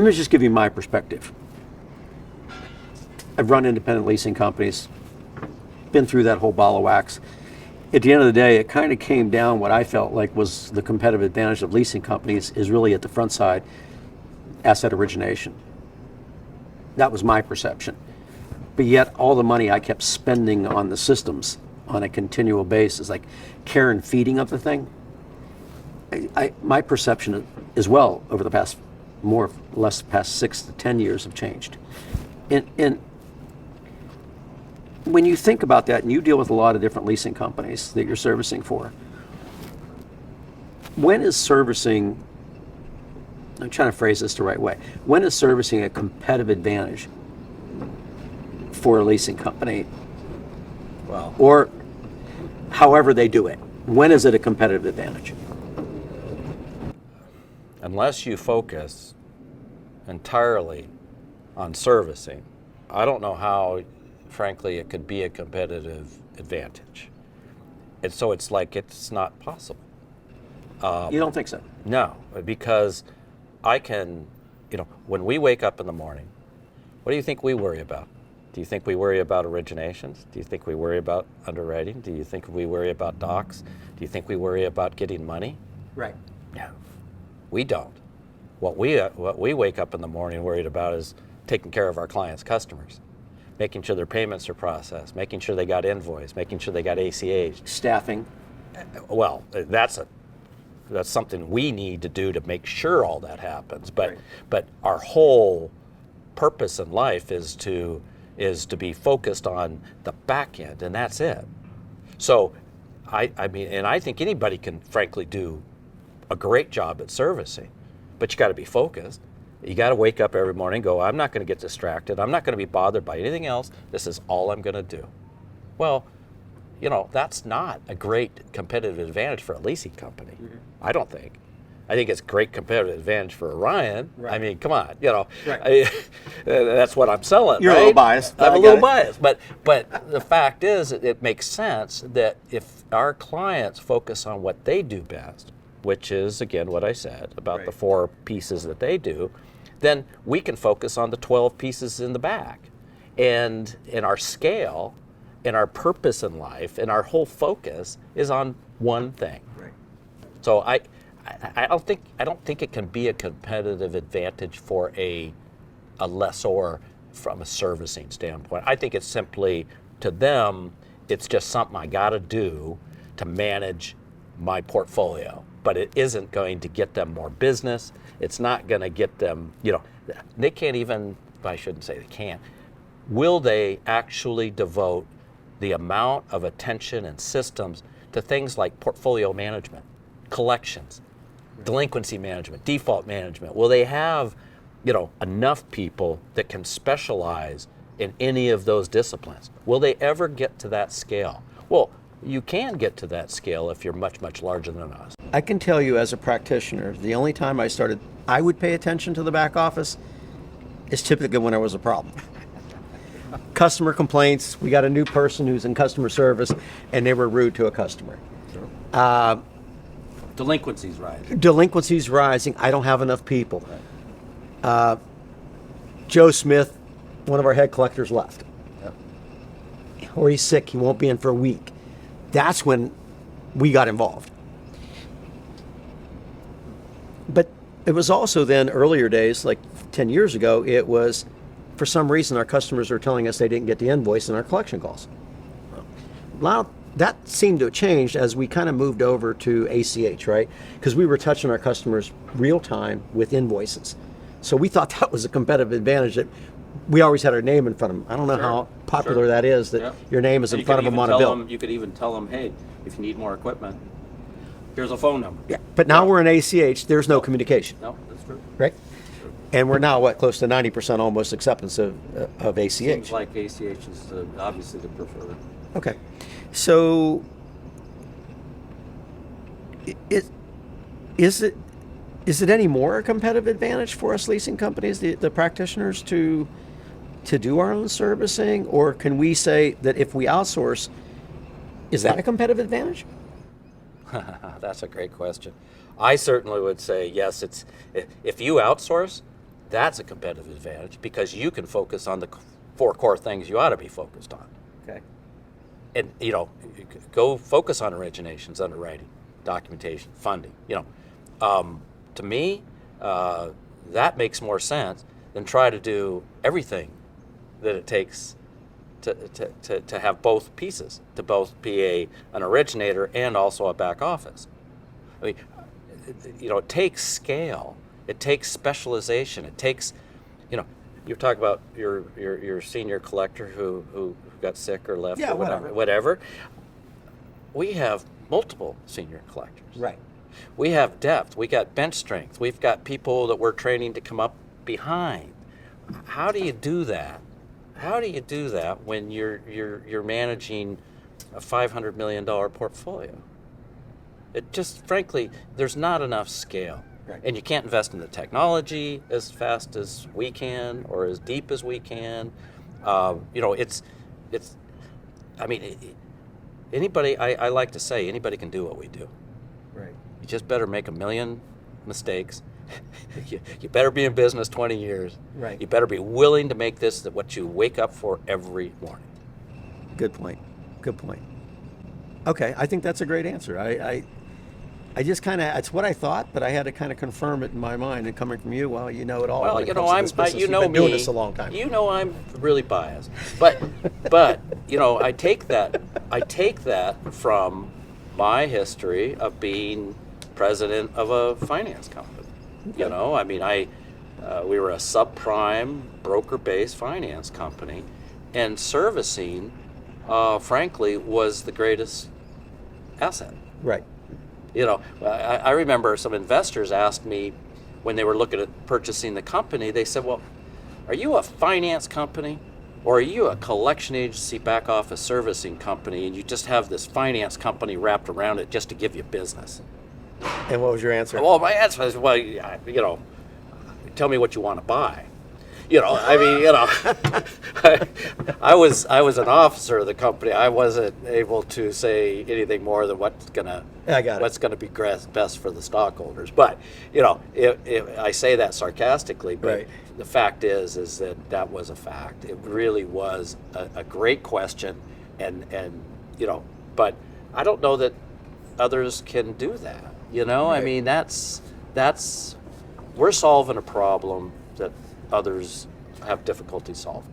Let me just give you my perspective. I've run independent leasing companies, been through that whole ball of wax. At the end of the day, it kind of came down what I felt like was the competitive advantage of leasing companies is really at the front side, asset origination. That was my perception. But yet all the money I kept spending on the systems on a continual basis, like care and feeding of the thing, my perception as well over the past, more or less past 6 to 10 years have changed. And when you think about that, and you deal with a lot of different leasing companies that you're servicing for, when is servicing, I'm trying to phrase this the right way, when is servicing a competitive advantage for a leasing company? Well, or however they do it, when is it a competitive advantage? unless you focus entirely on servicing, I don't know how, frankly, it could be a competitive advantage. And so it's like it's not possible. You don't think so? No, because I can, when we wake up in the morning, what do you think we worry about? Do you think we worry about originations? Do you think we worry about underwriting? Do you think we worry about docs? Do you think we worry about getting money? Right. No, we don't. What we wake up in the morning worried about is taking care of our clients' customers, making sure their payments are processed, making sure they got invoiced, making sure they got ACH. Staffing. Well, that's something we need to do to make sure all that happens. But Right. but our whole purpose in life is to be focused on the back end, and that's it. So I mean, and I think anybody can frankly do a great job at servicing, but you got to be focused. You got to wake up every morning and go, I'm not going to get distracted. I'm not going to be bothered by anything else. This is all I'm going to do. Well, that's not a great competitive advantage for a leasing company. Mm-hmm. I don't think. I think it's a great competitive advantage for Orion. Right. I mean, come on, Right. That's what I'm selling. You're right? a little biased. I'm I a get little it. biased, but the fact is, it makes sense that if our clients focus on what they do best, which is again what I said about Right. the 4 pieces that they do, then we can focus on the 12 pieces in the back, and in our scale, and our purpose in life, and our whole focus is on one thing. Right. So I don't think it can be a competitive advantage for a lessor from a servicing standpoint. I think it's simply, to them, it's just something I got to do to manage my portfolio. But it isn't going to get them more business. It's not going to get them, they can't even, I shouldn't say they can't. Will they actually devote the amount of attention and systems to things like portfolio management, collections, delinquency management, default management? Will they have, enough people that can specialize in any of those disciplines? Will they ever get to that scale? Well, you can get to that scale if you're much, much larger than us. I can tell you as a practitioner, the only time I would pay attention to the back office is typically when there was a problem. Customer complaints, we got a new person who's in customer service and they were rude to a customer. Sure. Delinquencies rising. Delinquencies rising, I don't have enough people. Joe Smith, one of our head collectors, left. Yep. Or he's sick, he won't be in for a week. That's when we got involved. But it was also then earlier days, like 10 years ago, it was, for some reason, our customers were telling us they didn't get the invoice in our collection calls. Now, that seemed to have changed as we kind of moved over to ACH, right? Because we were touching our customers real time with invoices. So we thought that was a competitive advantage, that we always had our name in front of them. I don't know how popular that is, that your name is in front of them on a bill. You could even tell them, hey, if you need more equipment, here's a phone number. Yeah, but now we're in ACH, there's no communication. No, that's true. Right? And we're now, close to 90% almost acceptance of ACH. Seems like ACH is obviously the preferred. Okay. So, is it any more a competitive advantage for us leasing companies, the practitioners, to do our own servicing? Or can we say that if we outsource, is that a competitive advantage? That's a great question. I certainly would say yes. If you outsource, That's a competitive advantage because you can focus on the 4 core things you ought to be focused on. Okay. And, go focus on originations, underwriting, documentation, funding. To me, that makes more sense than try to do everything that it takes to have both pieces, to both be an originator and also a back office. I mean, it takes scale, it takes specialization, it takes, you talk about your senior collector who got sick or left, Yeah, or whatever. We have multiple senior collectors. Right. We have depth. We got bench strength. We've got people that we're training to come up behind. How do you do that? How do you do that when you're managing a $500 million portfolio? It just, frankly, there's not enough scale. Right. And you can't invest in the technology as fast as we can or as deep as we can. Anybody, I like to say, anybody can do what we do. Right. You just better make a million mistakes. You better be in business 20 years. Right. You better be willing to make this what you wake up for every morning. Good point. Okay, I think that's a great answer. I just kind of, it's what I thought, but I had to kind of confirm it in my mind. And coming from you, well, you know it all. Well, when it comes to this business. you know You've been me. doing this a long time. You know I'm really biased, but I take that from my history of being president of a finance company. Okay. We were a subprime broker-based finance company, and servicing, frankly, was the greatest asset. Right. I remember some investors asked me when they were looking at purchasing the company, they said, well, are you a finance company or are you a collection agency back office servicing company and you just have this finance company wrapped around it just to give you business? And what was your answer? Well, my answer was, tell me what you want to buy. I was an officer of the company. I wasn't able to say anything more than what's gonna be best for the stockholders. But if I say that sarcastically, but Right. The fact is that was a fact. It really was a great question, and but I don't know that others can do that. I Right. mean, that's we're solving a problem that others have difficulty solving.